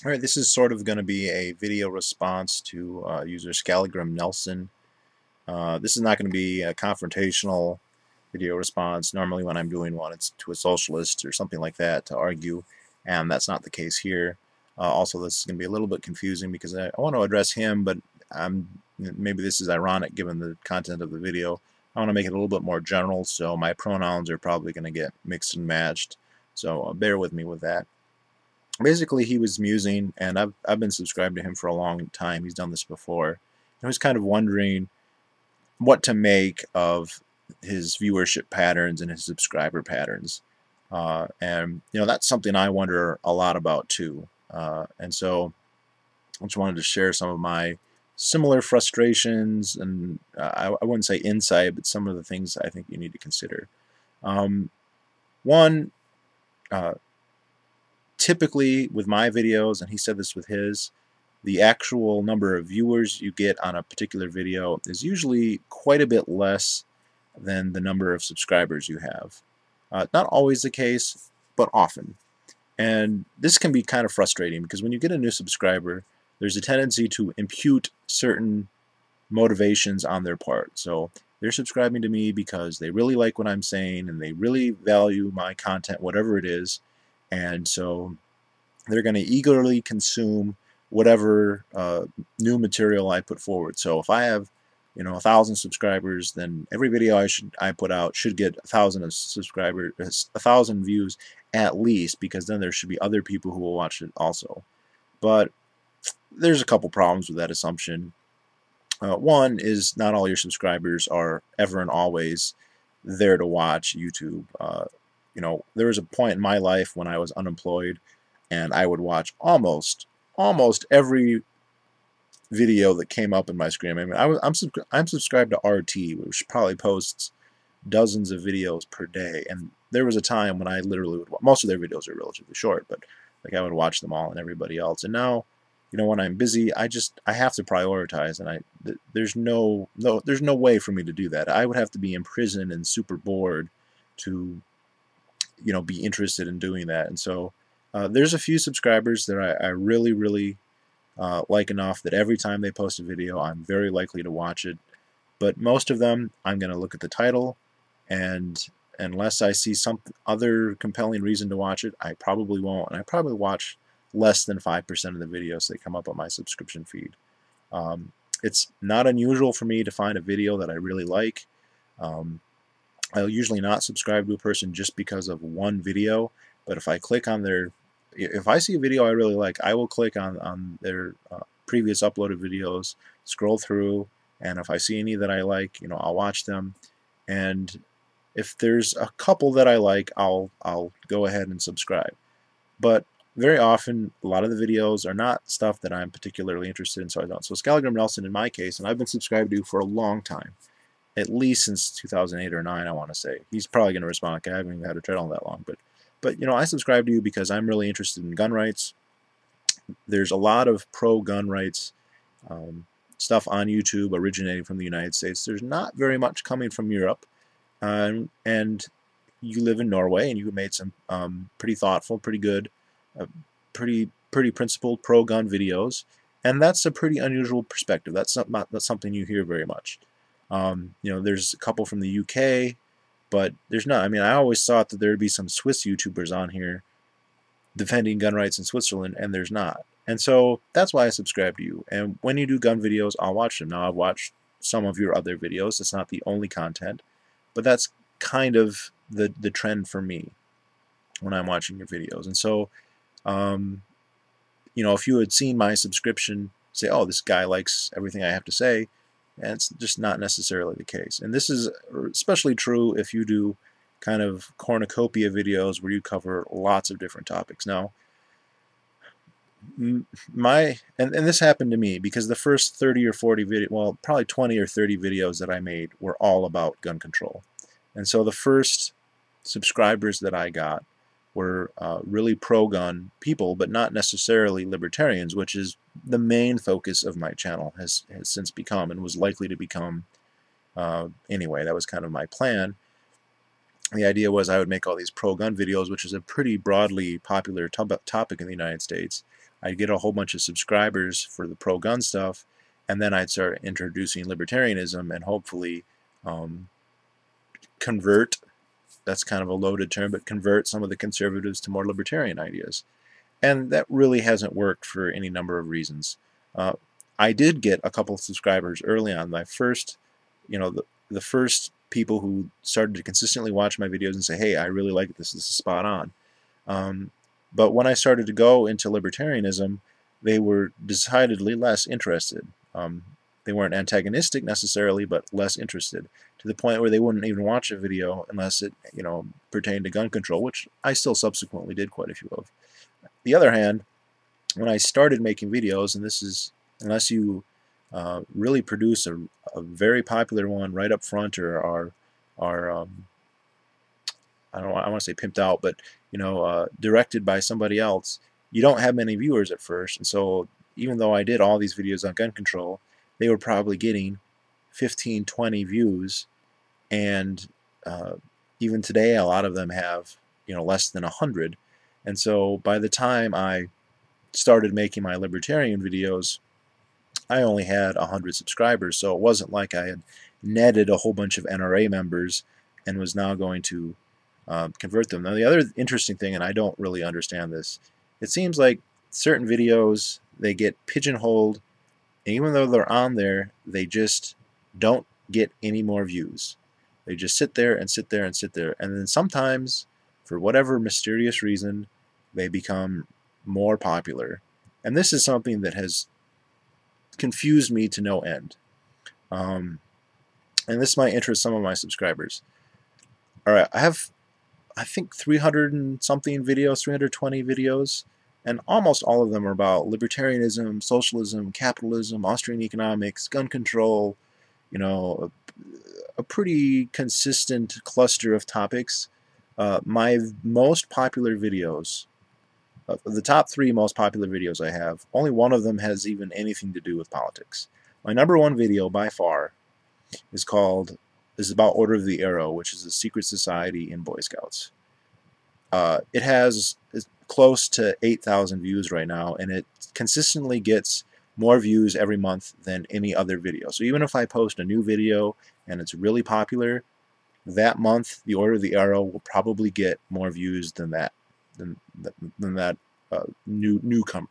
Alright, this is sort of going to be a video response to user Scalagram Nelson. This is not going to be a confrontational video response. Normally when I'm doing one, it's to a socialist or something like that to argue, and that's not the case here. Also, this is going to be a little bit confusing because I want to address him, but maybe this is ironic given the content of the video. I want to make it a little bit more general, so my pronouns are probably going to get mixed and matched, so bear with me with that. Basically, he was musing, and I've been subscribed to him for a long time. He's done this before. I was kind of wondering what to make of his viewership patterns and his subscriber patterns, and that's something I wonder a lot about too. And so I just wanted to share some of my similar frustrations, and I wouldn't say insight, but some of the things I think you need to consider. One. Typically with my videos, and he said this with his, the actual number of viewers you get on a particular video is usually quite a bit less than the number of subscribers you have. Not always the case, but often. And this can be kind of frustrating because when you get a new subscriber, there's a tendency to impute certain motivations on their part. So they're subscribing to me because they really like what I'm saying and they really value my content, whatever it is. And so they're going to eagerly consume whatever new material I put forward. So if I have 1,000 subscribers, then every video I put out should get 1,000 subscribers, 1,000 views at least, because then there should be other people who will watch it also. But there's a couple problems with that assumption. One is not all your subscribers are ever and always there to watch YouTube. There was a point in my life when I was unemployed, and I would watch almost every video that came up in my screen. I mean, I'm subscribed to RT, which probably posts dozens of videos per day, and there was a time when I literally would. Most of their videos are relatively short, but like I would watch them all and everybody else. And now, when I'm busy, I have to prioritize, and there's no way for me to do that. I would have to be in prison and super bored to be interested in doing that. And so there's a few subscribers that I really like enough that every time they post a video, I'm very likely to watch it. But most of them, I'm going to look at the title, and unless I see some other compelling reason to watch it, I probably won't. And I probably watch less than 5% of the videos that come up on my subscription feed. It's not unusual for me to find a video that I really like. I'll usually not subscribe to a person just because of one video, but if I click on if I see a video I really like, I will click on their previous uploaded videos, scroll through, and if I see any that I like, I'll watch them. And if there's a couple that I like, I'll go ahead and subscribe. But very often, a lot of the videos are not stuff that I'm particularly interested in, so I don't. So Scalagram Nelson, in my case, and I've been subscribed to for a long time, at least since 2008 or 9, I want to say. He's probably going to respond, like, I haven't even had a channel that long. But I subscribe to you because I'm really interested in gun rights. There's a lot of pro-gun rights stuff on YouTube originating from the United States. There's not very much coming from Europe. And you live in Norway, and you made some pretty thoughtful, pretty good, pretty principled pro-gun videos. And that's a pretty unusual perspective. That's not something you hear very much. There's a couple from the UK, but there's not. I mean, I always thought that there'd be some Swiss YouTubers on here defending gun rights in Switzerland, and there's not. And so that's why I subscribe to you. And when you do gun videos, I'll watch them. Now, I've watched some of your other videos. It's not the only content, but that's kind of the trend for me when I'm watching your videos. And so, if you had seen my subscription, say, oh, this guy likes everything I have to say, and it's just not necessarily the case. And this is especially true if you do kind of cornucopia videos where you cover lots of different topics. Now, and this happened to me because the first 30 or 40 video, well, probably 20 or 30 videos that I made were all about gun control. And so the first subscribers that I got were really pro-gun people, but not necessarily libertarians, which is the main focus of my channel, has since become and was likely to become anyway. That was kind of my plan. The idea was I would make all these pro-gun videos, which is a pretty broadly popular topic in the United States. I'd get a whole bunch of subscribers for the pro-gun stuff, and then I'd start introducing libertarianism and hopefully um, convert, that's kind of a loaded term, but convert some of the conservatives to more libertarian ideas. And that really hasn't worked for any number of reasons. Uh, I did get a couple of subscribers early on. My first, the first people who started to consistently watch my videos and say, hey, I really like this, this is spot on. But when I started to go into libertarianism, they were decidedly less interested. They weren't antagonistic necessarily, but less interested, to the point where they wouldn't even watch a video unless it, pertained to gun control, which I still subsequently did quite a few of. The other hand, when I started making videos, and this is, unless you really produce a very popular one right up front, or are I want to say pimped out, but directed by somebody else, you don't have many viewers at first. And so even though I did all these videos on gun control, they were probably getting 15, 20 views, and even today a lot of them have less than 100. And so by the time I started making my libertarian videos, I only had 100 subscribers, so it wasn't like I had netted a whole bunch of NRA members and was now going to convert them. Now, the other interesting thing, and I don't really understand this, it seems like certain videos, they get pigeonholed, and even though they're on there, they just don't get any more views. They just sit there and sit there and sit there, and then sometimes, for whatever mysterious reason, they become more popular. And this is something that has confused me to no end. And this might interest some of my subscribers. Alright, I think 300 and something videos, 320 videos, and almost all of them are about libertarianism, socialism, capitalism, Austrian economics, gun control, a pretty consistent cluster of topics. My most popular videos, the top 3 most popular videos I have, only one of them has even anything to do with politics. My number 1 video by far is about Order of the Arrow, which is a secret society in Boy Scouts. It has close to 8,000 views right now, and it consistently gets more views every month than any other video. So even if I post a new video and it's really popular, that month the Order of the Arrow will probably get more views than that newcomer.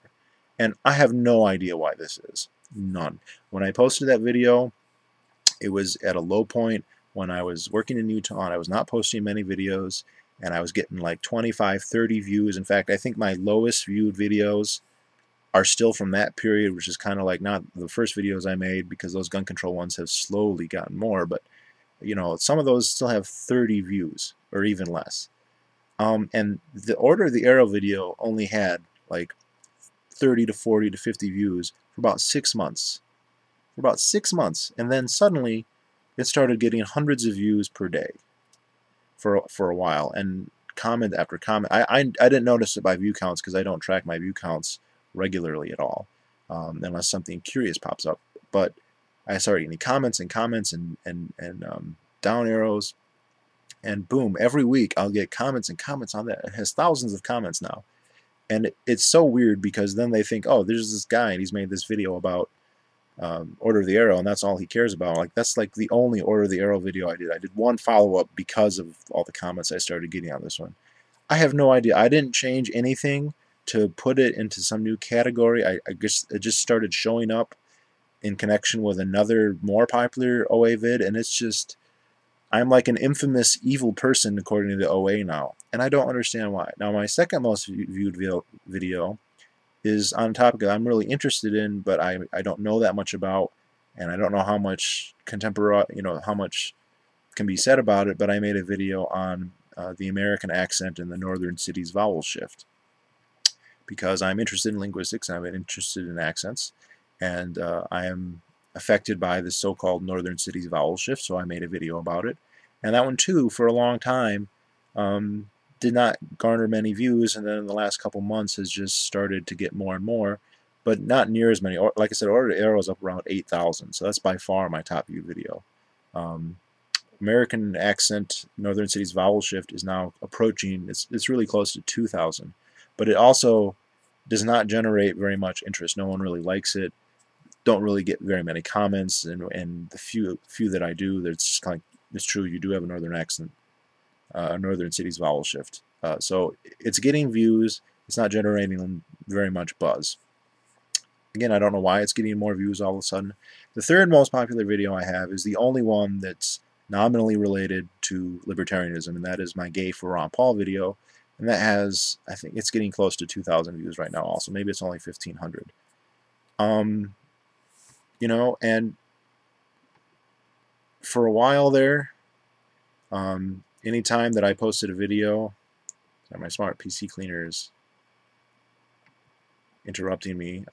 And I have no idea why this is. None. When I posted that video, it was at a low point when I was working in Utah, and I was not posting many videos, and I was getting like 25, 30 views. In fact, I think my lowest viewed videos are still from that period, which is kind of like not the first videos I made, because those gun control ones have slowly gotten more, but some of those still have 30 views or even less. And the Order of the Arrow video only had like 30 to 40 to 50 views for about 6 months. And then suddenly it started getting hundreds of views per day for a while, and comment after comment. I didn't notice it by view counts, because I don't track my view counts regularly at all, unless something curious pops up. But I started getting comments and comments and down arrows, and boom, every week I'll get comments and comments on that. It has thousands of comments now, and it's so weird, because then they think, oh, there's this guy and he's made this video about Order of the Arrow, and that's all he cares about. Like, that's like the only Order of the Arrow video I did. I did one follow-up because of all the comments I started getting on this one. I have no idea. I didn't change anything to put it into some new category. I guess it just started showing up in connection with another more popular OA vid, and it's just, I'm like an infamous evil person according to the OA now, and I don't understand why. Now, my second most viewed video is on a topic that I'm really interested in, but I don't know that much about, and I don't know how much how much can be said about it, but I made a video on the American accent and the northern cities vowel shift, because I'm interested in linguistics, and I'm interested in accents, and I am affected by the so-called northern cities vowel shift, so I made a video about it. And that one too, for a long time, did not garner many views, and then in the last couple months has just started to get more and more, but not near as many. Like I said, Order of the Arrow is up around 8,000, so that's by far my top view video. American accent, Northern Cities vowel shift is now approaching, it's really close to 2,000. But it also does not generate very much interest. No one really likes it. Don't really get very many comments, and the few that I do, that's just kind of, it's true, you do have a Northern accent, Northern Cities vowel shift. So it's getting views, it's not generating very much buzz. Again, I don't know why it's getting more views all of a sudden. The third most popular video I have is the only one that's nominally related to libertarianism, and that is my Gay for Ron Paul video. And that has, I think it's getting close to 2,000 views right now also. Maybe it's only 1,500. You know, and for a while there, anytime that I posted a video, sorry, my smart PC cleaner is interrupting me.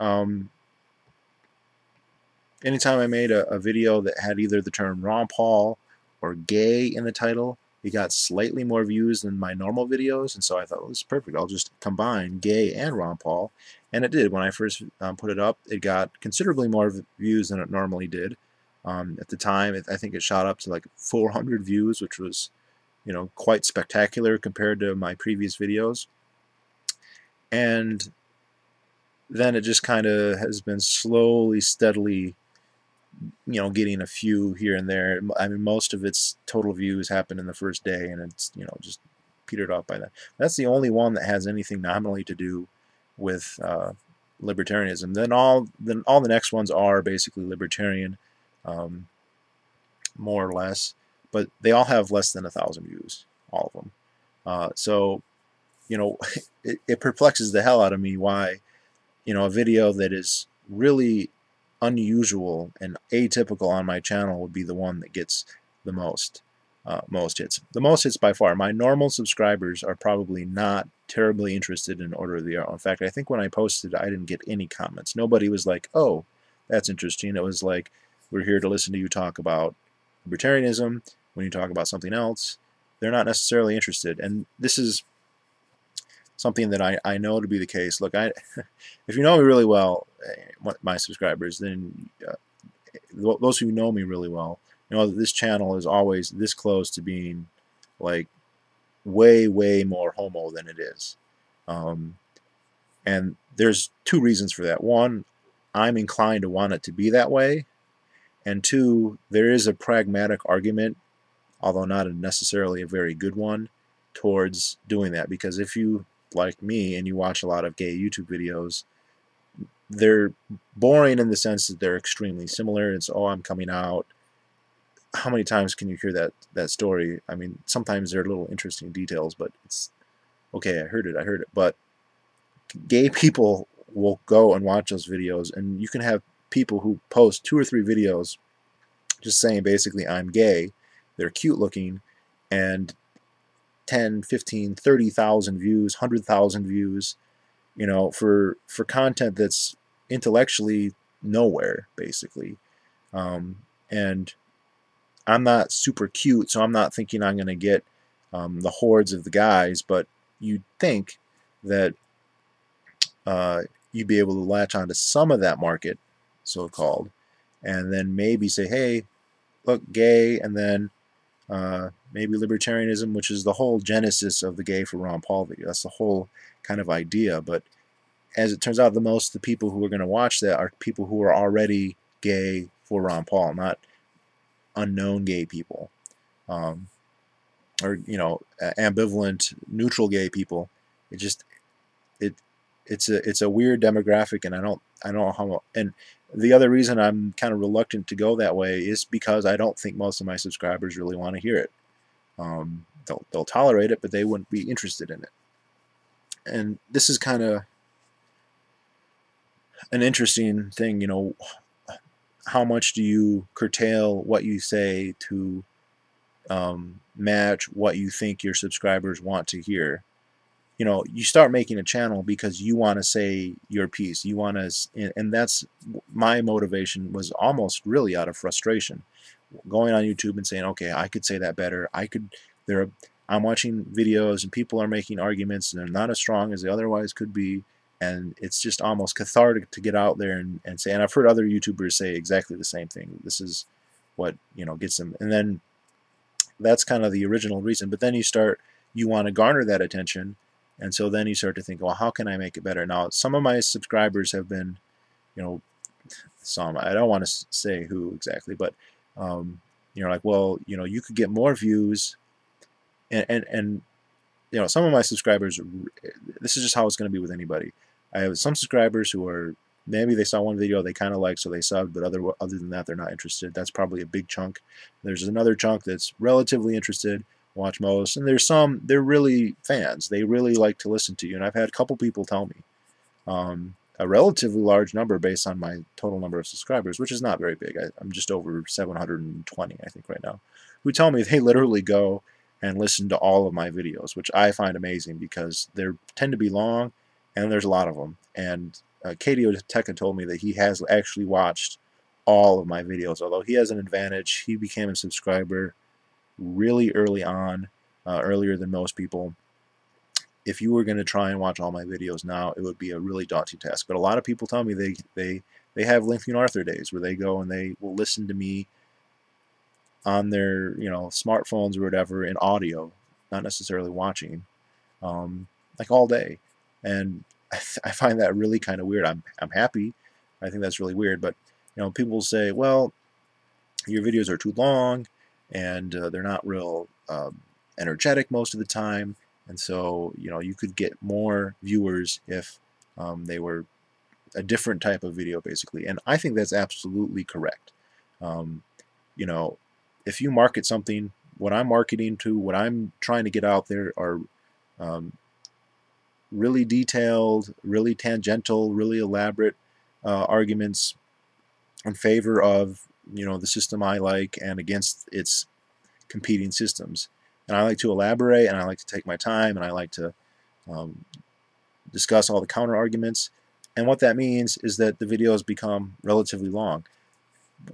Anytime I made a video that had either the term Ron Paul or gay in the title, it got slightly more views than my normal videos, and so I thought, well, this is perfect. I'll just combine gay and Ron Paul, and it did. When I first put it up, it got considerably more views than it normally did. At the time, I think it shot up to like 400 views, which was, you know, quite spectacular compared to my previous videos. And then it just kind of has been slowly, steadily, you know, getting a few here and there. I mean, most of its total views happen in the first day, and it's, you know, just petered off by that. That's the only one that has anything nominally to do with libertarianism. Then all the next ones are basically libertarian, more or less, but they all have less than 1,000 views, all of them. So, you know, it perplexes the hell out of me why, you know, a video that is really unusual and atypical on my channel would be the one that gets the most hits. The most hits by far. My normal subscribers are probably not terribly interested in Order of the Arrow. In fact, I think when I posted, I didn't get any comments. Nobody was like, oh, that's interesting. It was like, we're here to listen to you talk about libertarianism. When you talk about something else, they're not necessarily interested. And this is something that I know to be the case. Look, if you know me really well, my subscribers, then those who know me really well know that this channel is always this close to being like way, way more homo than it is. And there's two reasons for that. One, I'm inclined to want it to be that way. And two, there is a pragmatic argument, although not necessarily a very good one, towards doing that. Because if you, like me, and you watch a lot of gay YouTube videos, they're boring in the sense that they're extremely similar. It's, oh, I'm coming out. How many times can you hear that story? I mean, sometimes they're little interesting details, but it's, okay, I heard it. But gay people will go and watch those videos, and you can have people who post 2 or 3 videos just saying basically, I'm gay. They're cute looking, and 10, 15, 30,000 views, 100,000 views, you know, for content that's intellectually nowhere, basically. And I'm not super cute, so I'm not thinking I'm going to get the hordes of the guys, but you'd think that you'd be able to latch onto some of that market, so-called, and then maybe say, hey, look, gay, and then maybe libertarianism, which is the whole genesis of the Gay for Ron Paul video. That's the whole kind of idea. But as it turns out, the people who are going to watch that are people who are already gay for Ron Paul, not unknown gay people, or, you know, ambivalent, neutral gay people. It's a weird demographic, and I don't know how. And the other reason I'm kind of reluctant to go that way is because I don't think most of my subscribers really want to hear it. They'll tolerate it, but they wouldn't be interested in it. And this is kind of an interesting thing, you know. How much do you curtail what you say to match what you think your subscribers want to hear? You know, you start making a channel because you want to say your piece. You want to, and that's my motivation, was almost really out of frustration. Going on YouTube and saying, okay, I could say that better. I'm watching videos and people are making arguments and they're not as strong as they otherwise could be. And it's just almost cathartic to get out there and say, and I've heard other YouTubers say exactly the same thing. This is what, you know, gets them. And then That's kind of the original reason. But then you want to garner that attention, and so then you start to think, well, how can I make it better? Now, some of my subscribers have been, you know, some, I don't want to say who exactly, but like, well, you could get more views, and some of my subscribers, this is just how it's going to be with anybody. I have some subscribers who are, maybe they saw one video they kind of like, so they subbed, but other than that, they're not interested. That's probably a big chunk. There's another chunk that's relatively interested, watch most, and there's some, they're really fans. They really like to listen to you, and I've had a couple people tell me, a relatively large number based on my total number of subscribers, which is not very big. I'm just over 720, I think, right now, who tell me they literally go and listen to all of my videos, which I find amazing because they tend to be long, and there's a lot of them. And Katie Oteka told me that he has actually watched all of my videos, although he has an advantage. He became a subscriber really early on, earlier than most people. If you were going to try and watch all my videos now, it would be a really daunting task. But a lot of people tell me they have Lincoln Arthur days where they go and they will listen to me on their smartphones or whatever in audio, not necessarily watching, like all day. And I find that really kind of weird. I'm happy. I think that's really weird. But people say, well, your videos are too long, and they're not real energetic most of the time. And so, you could get more viewers if they were a different type of video, basically. And I think that's absolutely correct. If you market something, what I'm marketing to, what I'm trying to get out there are really detailed, really tangential, really elaborate arguments in favor of, the system I like and against its competing systems. And I like to elaborate, and I like to take my time, and I like to discuss all the counter arguments. And what that means is that the videos become relatively long.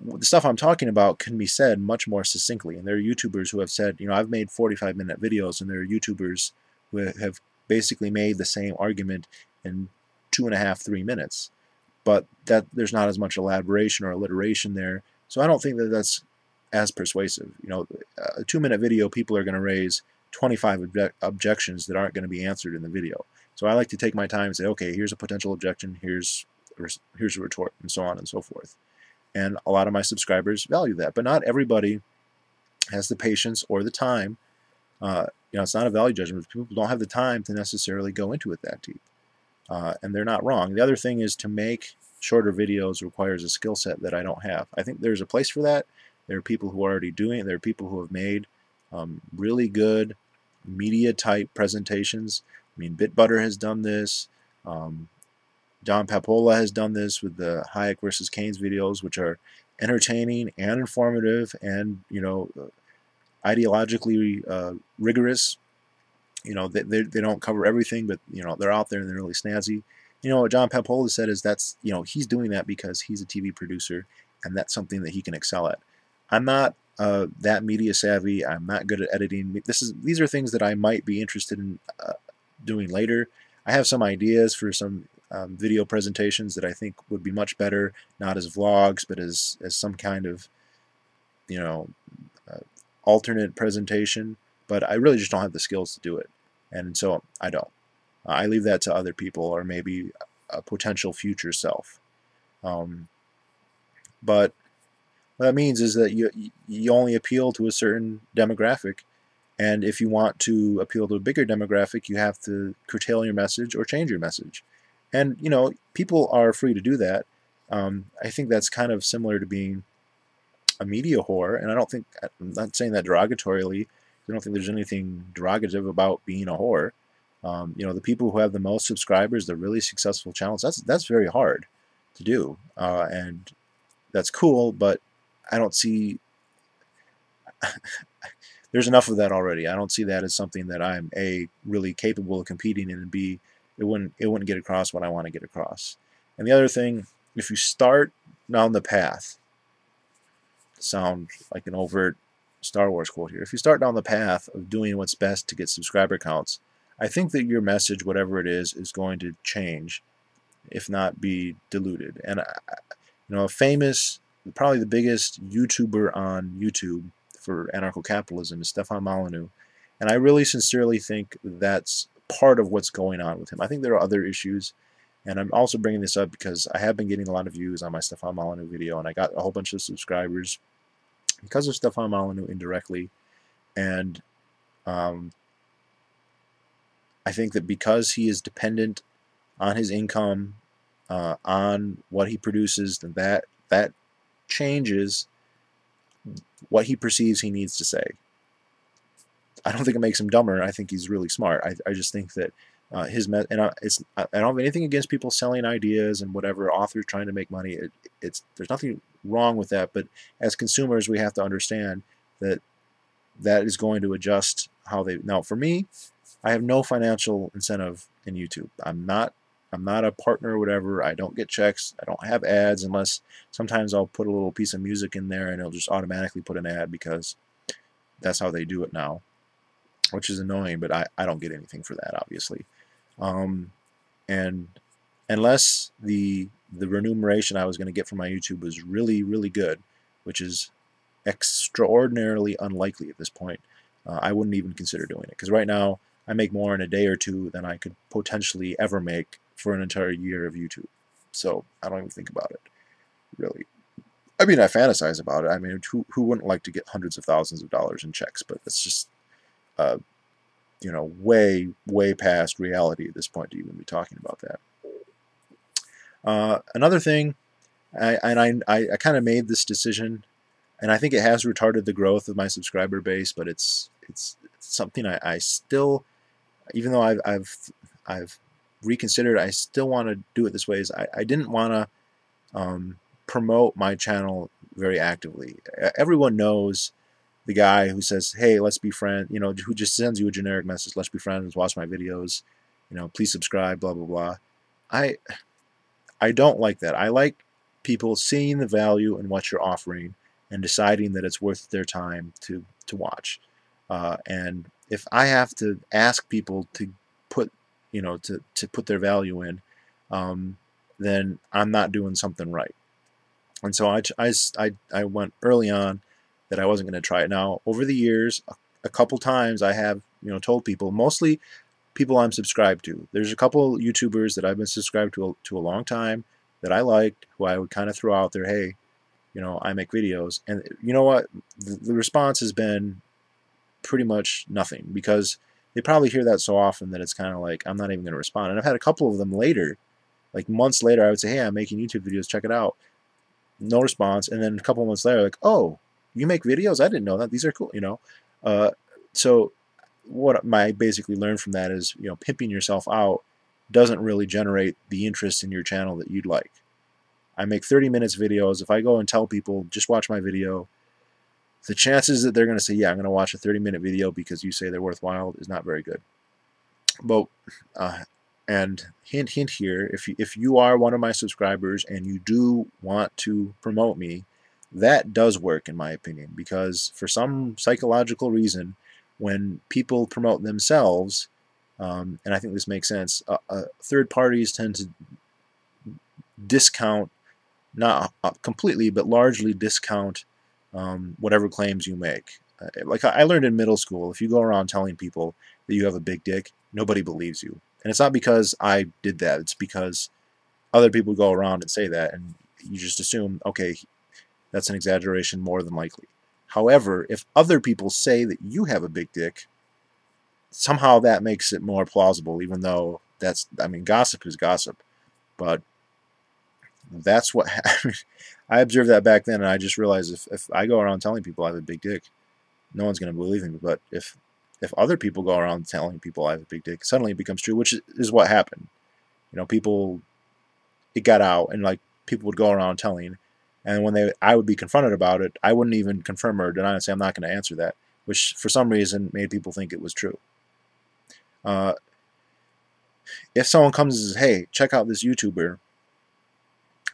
The stuff I'm talking about can be said much more succinctly. And there are YouTubers who have said, I've made 45-minute videos, and there are YouTubers who have basically made the same argument in 2.5, 3 minutes. But there's not as much elaboration or alliteration there. So I don't think that that's as persuasive. A 2-minute video, people are going to raise 25 objections that aren't going to be answered in the video. So I like to take my time and say, okay, here's a potential objection, here's a retort, and so on and so forth. And a lot of my subscribers value that, but not everybody has the patience or the time. It's not a value judgment. People don't have the time to necessarily go into it that deep, and they're not wrong. The other thing is, to make shorter videos requires a skill set that I don't have. I think there's a place for that. There are people who are already doing it. There are people who have made really good media-type presentations. I mean, Bitbutter has done this. Don Papola has done this with the Hayek versus Keynes videos, which are entertaining and informative and, ideologically rigorous. They don't cover everything, but, they're out there and they're really snazzy. What John Papola said is he's doing that because he's a TV producer, and that's something that he can excel at. I'm not that media savvy. I'm not good at editing. These are things that I might be interested in doing later. I have some ideas for some video presentations that I think would be much better, not as vlogs, but as some kind of alternate presentation. But I really just don't have the skills to do it, and so I don't. I leave that to other people, or maybe a potential future self. But what that means is that you only appeal to a certain demographic, and if you want to appeal to a bigger demographic, you have to curtail your message or change your message. And people are free to do that. I think that's kind of similar to being a media whore, and I'm not saying that derogatorily. I don't think there's anything derogative about being a whore. The people who have the most subscribers, the really successful channels, that's very hard to do, and that's cool, but I don't see there's enough of that already. I don't see that as something that I'm A, really capable of competing in, and B, it wouldn't get across what I want to get across. And the other thing, if you start down the path, sound like an overt Star Wars quote here, if you start down the path of doing what's best to get subscriber counts, I think that your message, whatever it is going to change, if not be diluted. And a famous, probably the biggest YouTuber on YouTube, for anarcho-capitalism is Stefan Molyneux, and I really sincerely think that's part of what's going on with him. I think there are other issues, and I'm also bringing this up because I have been getting a lot of views on my Stefan Molyneux video, and I got a whole bunch of subscribers because of Stefan Molyneux indirectly, and I think that because he is dependent on his income, on what he produces, then that changes what he perceives he needs to say. I don't think it makes him dumber. I think he's really smart. I just think that I don't have anything against people selling ideas and whatever, authors trying to make money. There's nothing wrong with that. But as consumers, we have to understand that that is going to adjust how they. Now, for me, I have no financial incentive in YouTube. I'm not a partner or whatever. I don't get checks. I don't have ads unless sometimes I'll put a little piece of music in there and it'll just automatically put an ad because that's how they do it now, which is annoying, but I don't get anything for that, obviously. And unless the remuneration I was going to get from my YouTube was really, really good, which is extraordinarily unlikely at this point, I wouldn't even consider doing it. Because right now, I make more in a day or two than I could potentially ever make for an entire year of YouTube. So I don't even think about it, really. I mean, I fantasize about it. I mean, who wouldn't like to get hundreds of thousands of dollars in checks? But it's just, you know, way, way past reality at this point to even be talking about that. Another thing, I kind of made this decision, and I think it has retarded the growth of my subscriber base, but it's something I still, even though I've reconsidered, I still want to do it this way. Is I didn't want to promote my channel very actively. Everyone knows the guy who says, "Hey, let's be friends," you know, who just sends you a generic message, "Let's be friends, watch my videos, you know, please subscribe, blah blah blah." I don't like that. I like people seeing the value in what you're offering and deciding that it's worth their time to watch. And if I have to ask people to put, you know, to put their value in, then I'm not doing something right. And so I went early on that I wasn't going to try it. Now, over the years, a couple times I have, you know, told people, mostly people I'm subscribed to. There's a couple YouTubers that I've been subscribed to a long time that I liked, who I would kind of throw out there, "Hey, you know, I make videos." And you know what? The response has been pretty much nothing, because they probably hear that so often that it's kind of like I'm not even going to respond. And I've had a couple of them later, like months later, I would say, "Hey, I'm making YouTube videos, check it out." No response. And then a couple of months later, like, "Oh, you make videos? I didn't know that. These are cool," you know. So what I basically learned from that is, you know, pimping yourself out doesn't really generate the interest in your channel that you'd like. I make 30 minutes videos. If I go and tell people, "Just watch my video," the chances that they're going to say, "Yeah, I'm going to watch a 30-minute video because you say they're worthwhile," is not very good. But and hint here, if you are one of my subscribers and you do want to promote me, that does work in my opinion, because for some psychological reason, when people promote themselves, and I think this makes sense, third parties tend to discount, not completely, but largely discount whatever claims you make. Like I learned in middle school, if you go around telling people that you have a big dick, nobody believes you. And it's not because I did that, it's because other people go around and say that, and you just assume, okay, that's an exaggeration more than likely. However, if other people say that you have a big dick, somehow that makes it more plausible, even though that's, I mean, gossip is gossip. But that's what I observed that back then, and I just realized if I go around telling people I have a big dick, no one's going to believe me. But if other people go around telling people I have a big dick, suddenly it becomes true, which is what happened. You know, people, it got out, and like people would go around telling, and when I would be confronted about it, I wouldn't even confirm or deny and say I'm not going to answer that, which for some reason made people think it was true. If someone comes and says, "Hey, check out this YouTuber,"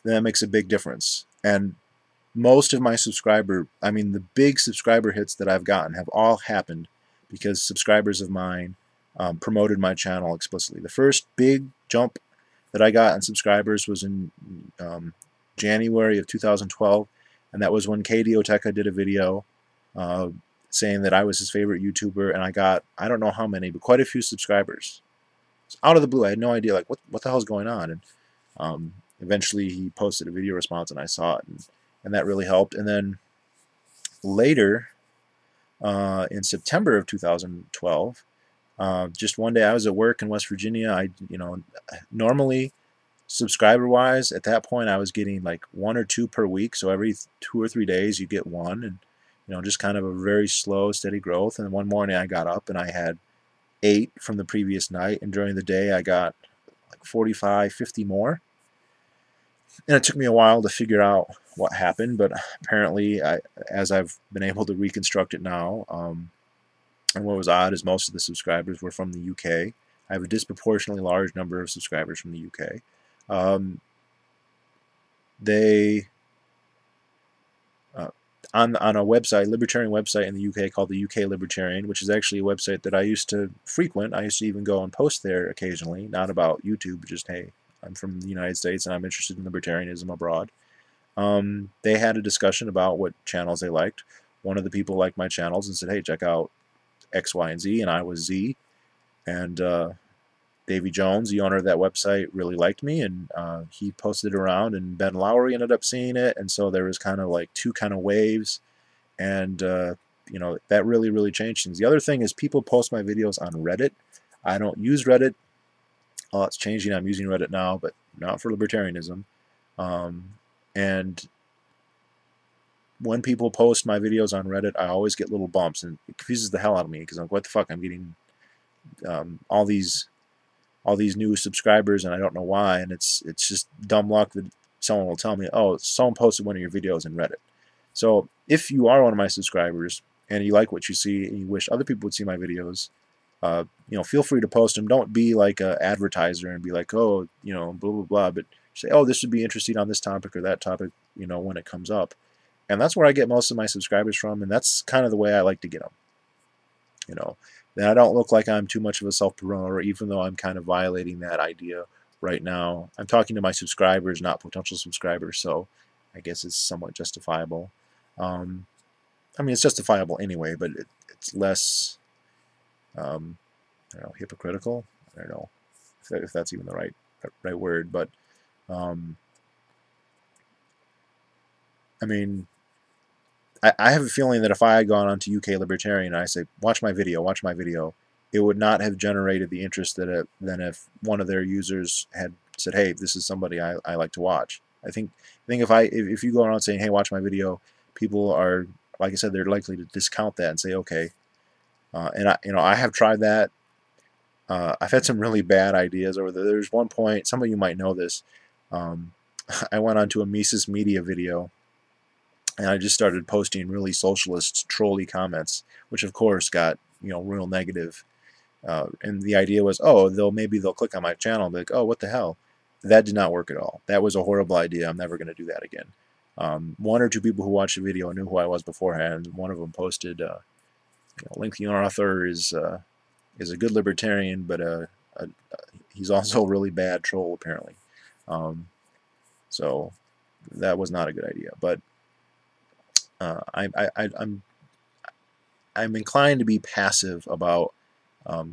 then that makes a big difference. And most of my the big subscriber hits that I've gotten have all happened because subscribers of mine promoted my channel explicitly. The first big jump that I got in subscribers was in January of 2012, and that was when KDOteca did a video uh, saying that I was his favorite YouTuber, and I got, I don't know how many, but quite a few subscribers. Out of the blue, I had no idea, like, what the hell's going on? And eventually he posted a video response, and I saw it, and that really helped. And then later, in September of 2012, just one day I was at work in West Virginia. Normally, subscriber-wise, at that point I was getting like 1 or 2 per week. So every 2 or 3 days you get one, and just kind of a very slow, steady growth. And one morning I got up and I had 8 from the previous night, and during the day I got like 45, 50 more. And it took me a while to figure out what happened, but apparently, as I've been able to reconstruct it now, and what was odd is most of the subscribers were from the UK. I have a disproportionately large number of subscribers from the UK. They on a website, libertarian website in the UK called the UK Libertarian, which is actually a website that I used to frequent. I used to even go and post there occasionally, not about YouTube, but just, hey, I'm from the United States and I'm interested in libertarianism abroad. They had a discussion about what channels they liked. One of the people liked my channels and said, hey, check out X, Y, and Z, and I was Z. And Davy Jones, the owner of that website, really liked me, and he posted it around, and Ben Lowry ended up seeing it, and so there was kind of like 2 kind of waves, and that really changed things. The other thing is people post my videos on Reddit. I don't use Reddit. Oh, it's changing. I'm using Reddit now, but not for libertarianism. And when people post my videos on Reddit, I always get little bumps, and it confuses the hell out of me because I'm like, what the fuck? I'm getting all these new subscribers, and I don't know why, and it's just dumb luck that someone will tell me, oh, someone posted one of your videos in Reddit. So if you are one of my subscribers and you like what you see and you wish other people would see my videos, feel free to post them. Don't be like an advertiser and be like, oh, blah blah blah, but say, oh, this would be interesting on this topic or that topic, when it comes up. And that's where I get most of my subscribers from, and that's kind of the way I like to get them. Then I don't look like I'm too much of a self-promoter, even though I'm kind of violating that idea right now. I'm talking to my subscribers, not potential subscribers, so I guess it's somewhat justifiable. It's justifiable anyway, but it's less, hypocritical. I don't know if that's even the right word, but I have a feeling that if I had gone onto UK Libertarian and I say, watch my video, it would not have generated the interest than if one of their users had said, hey, this is somebody I like to watch. I think if you go around saying, hey, watch my video, people are, like I said, they're likely to discount that and say, okay. And I have tried that. I've had some really bad ideas over there. There's one point, some of you might know this. I went onto a Mises Media video, and I just started posting really socialist, trolly comments, which of course got real negative. And the idea was, oh, maybe they'll click on my channel and be like, oh, what the hell? That did not work at all. That was a horrible idea. I'm never going to do that again. 1 or 2 people who watched the video knew who I was beforehand. One of them posted, Lincoln Arthur is a good libertarian, but he's also a really bad troll apparently. So that was not a good idea. But I'm inclined to be passive about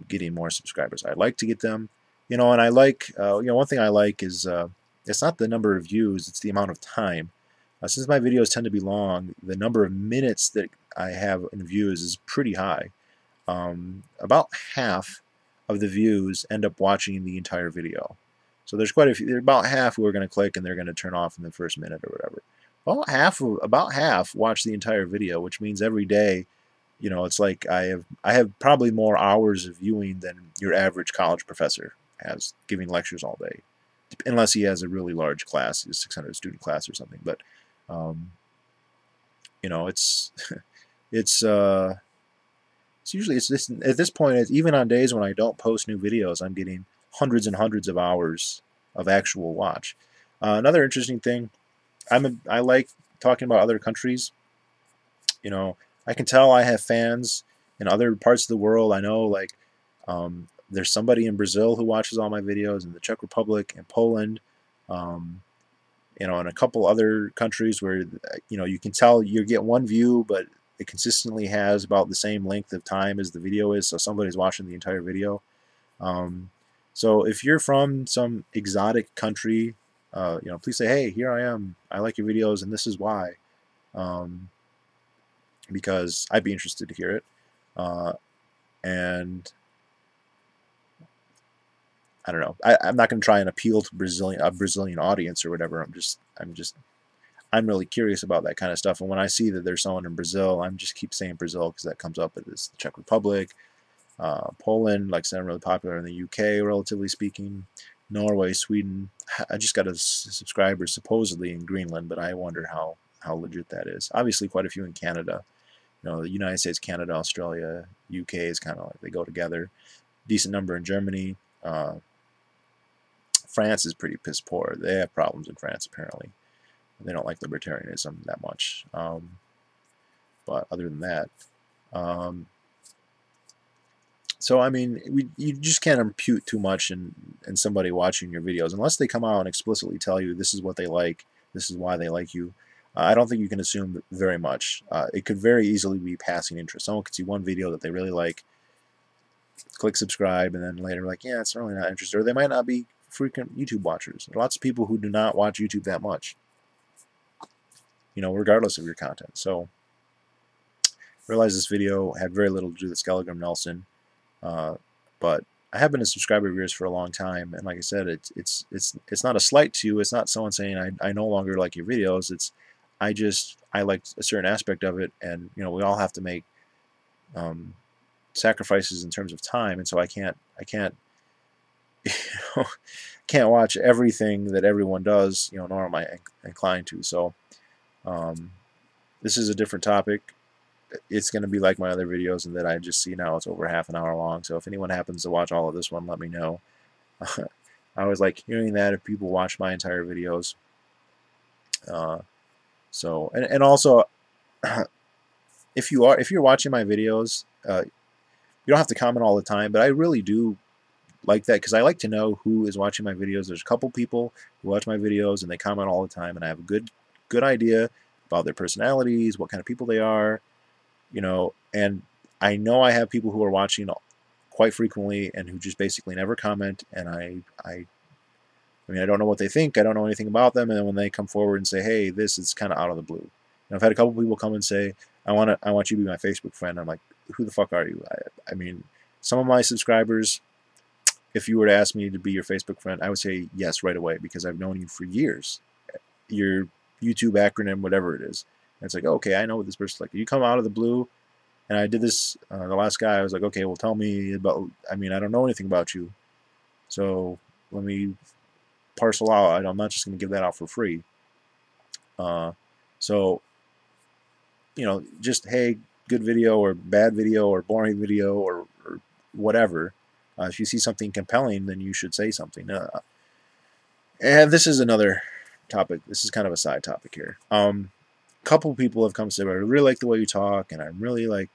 getting more subscribers. I'd like to get them, and I like, one thing I like is it's not the number of views, it's the amount of time. Since my videos tend to be long, the number of minutes that I have in views is pretty high. About half of the views end up watching the entire video. So there's quite a few, about half who are going to click and they're going to turn off in the first minute or whatever. About half watch the entire video, which means every day, it's like I have probably more hours of viewing than your average college professor has, giving lectures all day, unless he has a really large class, a 600 student class or something. But it's usually at this point, even on days when I don't post new videos, I'm getting hundreds and hundreds of hours of actual watch. Another interesting thing, I like talking about other countries. I can tell I have fans in other parts of the world. I know, like, there's somebody in Brazil who watches all my videos, in the Czech Republic, and Poland, and a couple other countries where, you can tell you get one view, but it consistently has about the same length of time as the video is, so somebody's watching the entire video. So if you're from some exotic country, please say, hey, here I am, I like your videos and this is why, because I'd be interested to hear it. And I don't know, I'm not going to try and appeal to a Brazilian audience or whatever. I'm really curious about that kind of stuff. And when I see that there's someone in Brazil, I'm just keep saying Brazil because that comes up. It's the Czech Republic, Poland, like I said, really popular in the UK, relatively speaking. Norway, Sweden. I just got a subscriber supposedly in Greenland, but I wonder how legit that is. Obviously, quite a few in Canada. The United States, Canada, Australia, UK is kind of like they go together. Decent number in Germany. France is pretty piss poor. They have problems in France apparently. They don't like libertarianism that much. But other than that, so I mean, you just can't impute too much in somebody watching your videos unless they come out and explicitly tell you this is what they like, this is why they like you. I don't think you can assume very much. It could very easily be passing interest. Someone could see one video that they really like, click subscribe, and then later like, yeah, it's really not interested. Or they might not be frequent YouTube watchers. There are lots of people who do not watch YouTube that much, regardless of your content. So realize this video had very little to do with Skelegram Nelson. But I have been a subscriber of yours for a long time, and like I said, it's not a slight to you. It's not someone saying I no longer like your videos. It's I like a certain aspect of it, and we all have to make sacrifices in terms of time, and so I can't can't watch everything that everyone does, nor am I inclined to. So this is a different topic. It's going to be like my other videos, and that I just see now it's over half an hour long. So if anyone happens to watch all of this one, let me know. I always like hearing that if people watch my entire videos. So and also, if you're watching my videos, you don't have to comment all the time, but I really do like that because I like to know who is watching my videos. There's a couple people who watch my videos and they comment all the time, and I have a good idea about their personalities, what kind of people they are. And I know I have people who are watching quite frequently and who just basically never comment, and I mean, I don't know what they think, I don't know anything about them, and then when they come forward and say, hey, this is kind of out of the blue. And I've had a couple people come and say, I want you to be my Facebook friend. I'm like, who the fuck are you? I mean, some of my subscribers, if you were to ask me to be your Facebook friend, I would say yes right away because I've known you for years. Your YouTube acronym, whatever it is. And it's like, okay, I know what this person's like. You come out of the blue, and I did this, the last guy, I was like, okay, well, tell me about, I mean, I don't know anything about you, so let me parcel out. I'm not just going to give that out for free. So, just, hey, good video or bad video or boring video or whatever. If you see something compelling, then you should say something. And this is another topic. This is kind of a side topic here. Couple people have come and said, I really like the way you talk, and I really like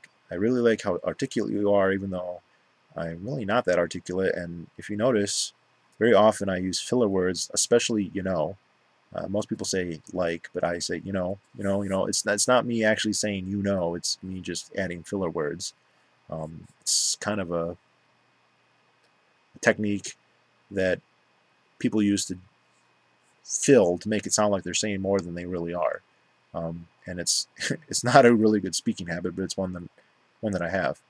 how articulate you are, even though I'm really not that articulate. And if you notice, very often I use filler words, especially most people say like, but I say it's not me actually saying it's me just adding filler words. It's kind of a technique that people use to make it sound like they're saying more than they really are. And it's not a really good speaking habit, but it's one that I have.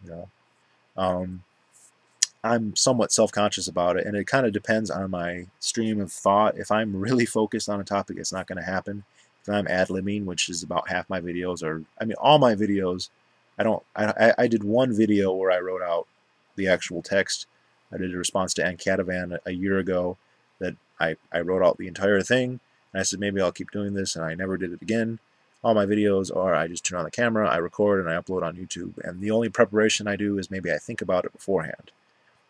I'm somewhat self-conscious about it, and it kind of depends on my stream of thought. If I'm really focused on a topic, it's not going to happen. If I'm ad-libbing, which is about half my videos, or I mean all my videos, I did one video where I wrote out the actual text. I did a response to Ann Catavan a year ago that I wrote out the entire thing, and I said maybe I'll keep doing this, and I never did it again. All my videos are I just turn on the camera, I record, and I upload on YouTube. And the only preparation I do is maybe I think about it beforehand.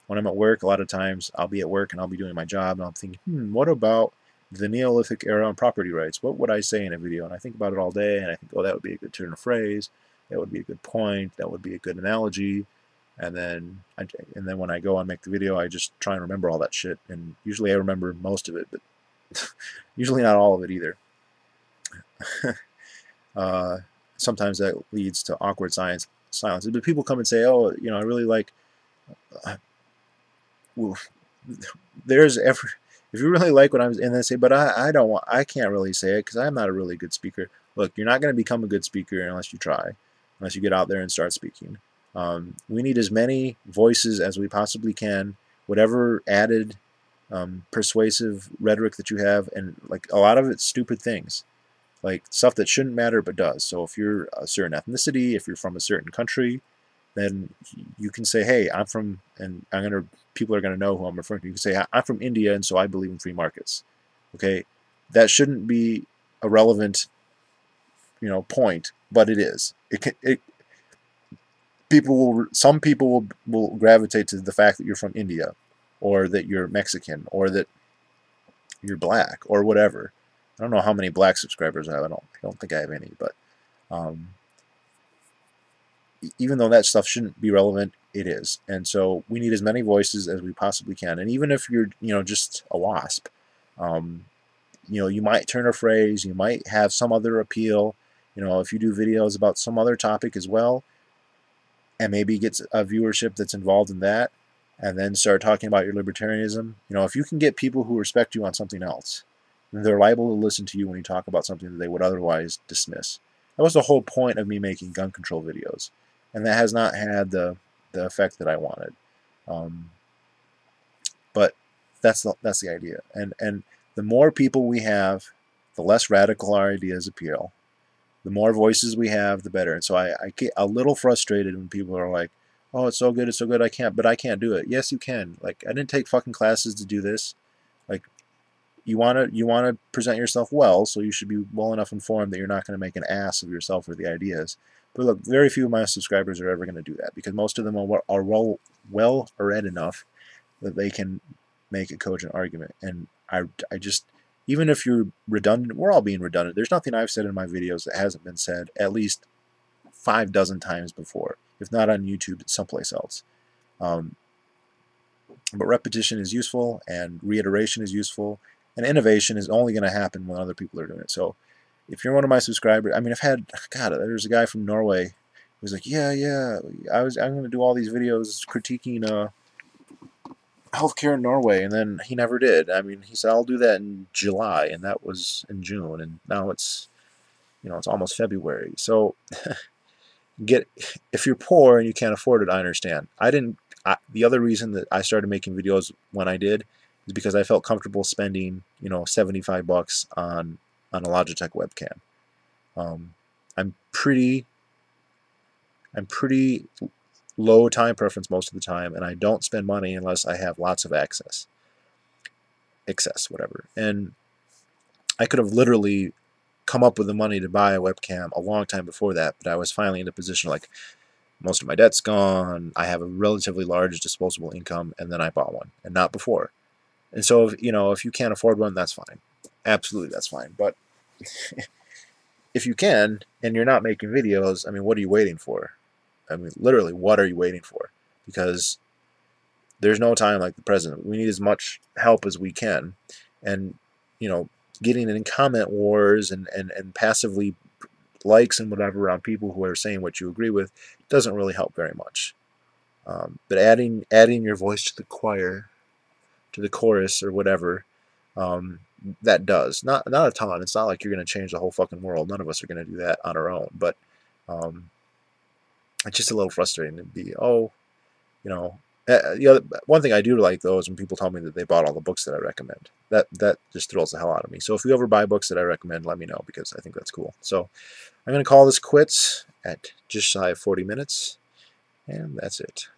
When I'm at work, a lot of times I'll be at work and I'll be doing my job, and I'm thinking, what about the Neolithic era on property rights? What would I say in a video? And I think about it all day, and I think, oh, that would be a good turn of phrase, that would be a good point, that would be a good analogy. And then when I go and make the video, I just try and remember all that shit. And usually I remember most of it, but usually not all of it either. sometimes that leads to awkward silences. But people come and say, oh, I really like, well, there's every, if you really like what I'm, and they say, but I don't want, I can't really say it because I'm not a really good speaker. Look, you're not going to become a good speaker unless you try, unless you get out there and start speaking. We need as many voices as we possibly can, whatever added persuasive rhetoric that you have, and like a lot of it's stupid things, like stuff that shouldn't matter but does. So if you're a certain ethnicity, if you're from a certain country, then you can say, hey, I'm from, and people are gonna know who I'm referring to. You can say, I'm from India, and so I believe in free markets. Okay, that shouldn't be a relevant, point, but it is. Some people will gravitate to the fact that you're from India, or that you're Mexican, or that you're black, or whatever. I don't know how many black subscribers I have. I don't think I have any, but even though that stuff shouldn't be relevant, it is. And so we need as many voices as we possibly can. And even if you're, just a WASP, you might turn a phrase, you might have some other appeal. If you do videos about some other topic as well, and maybe get a viewership that's involved in that, and then start talking about your libertarianism. If you can get people who respect you on something else, then they're liable to listen to you when you talk about something that they would otherwise dismiss. That was the whole point of me making gun control videos, and that has not had the effect that I wanted. But that's the idea. And the more people we have, the less radical our ideas appeal. The more voices we have, the better. And so I get a little frustrated when people are like, oh, it's so good, I can't do it. Yes, you can. Like, I didn't take fucking classes to do this. Like, you wanna present yourself well, so you should be well enough informed that you're not going to make an ass of yourself or the ideas. But look, very few of my subscribers are ever going to do that, because most of them are well read enough that they can make a cogent argument. And I just, even if you're redundant, we're all being redundant. There's nothing I've said in my videos that hasn't been said at least 5 dozen times before. If not on YouTube, it's someplace else. But repetition is useful, and reiteration is useful, and innovation is only going to happen when other people are doing it. So if you're one of my subscribers, I mean, there's a guy from Norway who's like, yeah, I'm going to do all these videos critiquing healthcare in Norway, and then he never did. I mean, he said, I'll do that in July, and that was in June, and now it's, it's almost February. So if you're poor and you can't afford it, I understand. The other reason that I started making videos when I did is because I felt comfortable spending, $75 on a Logitech webcam. I'm pretty low time preference most of the time, and I don't spend money unless I have lots of excess, whatever. And I could have literally come up with the money to buy a webcam a long time before that, but I was finally in a position like, most of my debt's gone, I have a relatively large disposable income, and then I bought one, and not before. And so, if you can't afford one, that's fine. Absolutely, that's fine. But if you can, and you're not making videos, I mean, what are you waiting for? I mean, literally, what are you waiting for? Because there's no time like the present. We need as much help as we can. And, getting in comment wars and passively likes and whatever on people who are saying what you agree with doesn't really help very much. But adding your voice to the choir, to the chorus or whatever, that does. Not a ton. It's not like you're going to change the whole fucking world. None of us are going to do that on our own. But it's just a little frustrating to be, one thing I do like, though, is when people tell me that they bought all the books that I recommend. That just thrills the hell out of me. So if you ever buy books that I recommend, let me know, because I think that's cool. So I'm going to call this quits at just shy of 40 minutes, and that's it.